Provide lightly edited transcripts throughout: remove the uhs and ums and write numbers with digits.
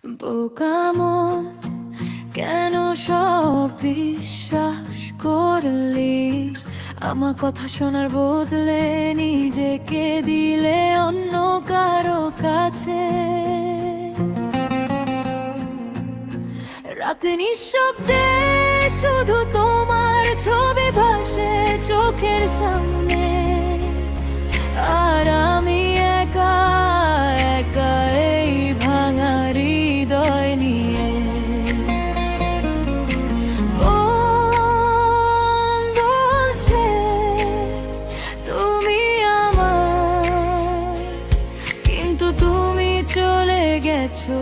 বোকা মন কেন সব বিশ্বাস করলি? আমার কথা শোনার বদলে নিজেকে দিলে অন্য কারো কাছে। রাতে নিঃশব্দে শুধু তোমার ছবি ভাসে চোখের সামনে, আর আমি একা একা এই ভাঙা হৃদয় নিয়ে। বলছে তুমি আমার, কিন্তু তুমি চলে গেছো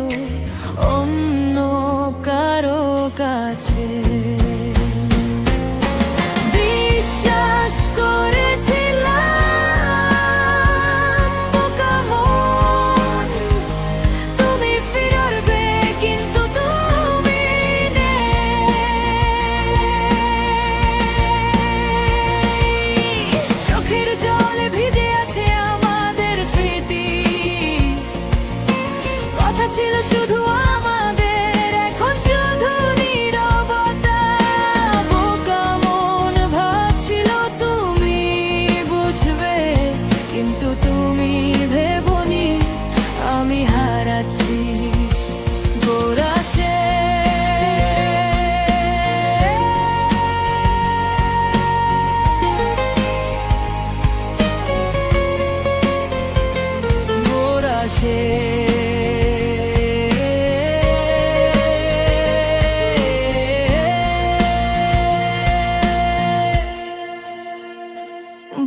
অন্য কারো কাছে। বিশ্বাস করেছিলাম বোকা মন তুমি ফিরবে, কিন্তু তুমি নেই। চোখের জলে ভিজে আছে আমাদের স্মৃতি, কথা ছিল শুধু আমাদের, এখন শুধু নীরবতা। বোকা মন ভাবছিল তুমি বুঝবে, কিন্তু তুমি ভেবোনি আমি হারাচ্ছি গোড়া সে।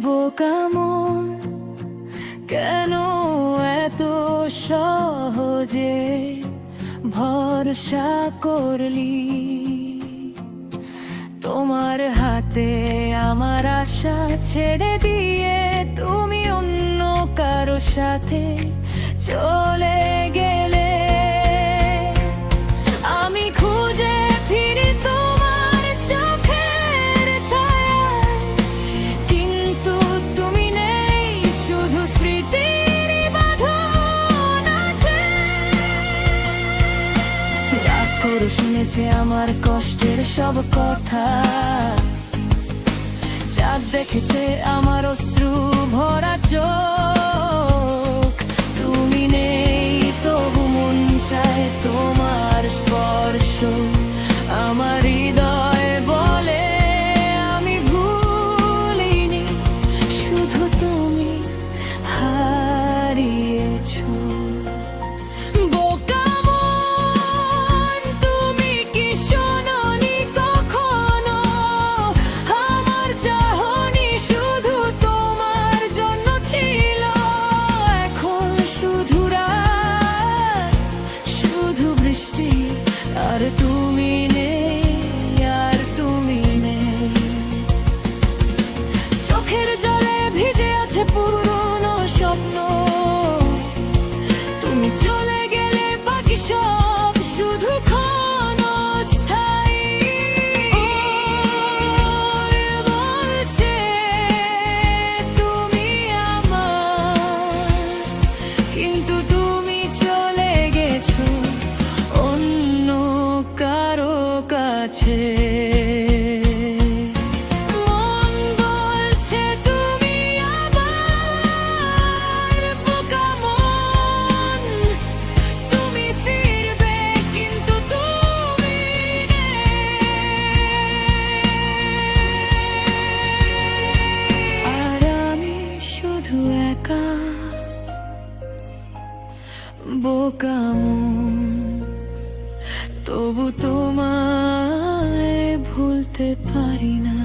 বোকা মন কেন এত সহজে ভরসা করলি? তোমার হাতে আমার আশা ছেড়ে দিয়ে তুমি অন্য কারো সাথে চলে গেলে। আমি খুঁজে ফিরি তোমার চোখের ছায়ায়, কিন্তু তুমি নেই, শুধু স্মৃতির বাঁধন আছে। রাগ করে শুনেছে আমার কষ্টের সব কথা, চাঁদ দেখেছে আমার অশ্রু ভরা চোখ। তুমি নেই তবু মন চায় তোমার স্পর্শ, আমার হৃদয় বলে আমি ভুলিনি, শুধু তুমি হারিয়েছো। বোকা মন তুমি কি শোনোনি কখনো আমার চাহনি শুধু তোমার জন্য ছিল? এখন শুধু রাত, শুধু বৃষ্টি, আর তুমি নেই, আর তুমি নেই। চোখের জলে ভিজে আছে পুরনো স্বপ্ন, তুমি চলে গেলে বাকি সব শুধু ক্ষণস্থায়ী। বলছে তুমি আমার, কিন্তু তুমি চলে গেছো অন্য কারো কাছে। মন বলছে তুমি আমার, বোকা মন তুমি ফিরবে, কিন্তু তুমি নেই। আর আমি শুধু একা বোকা মন, তবু তোমায় ভুলতে পারি না।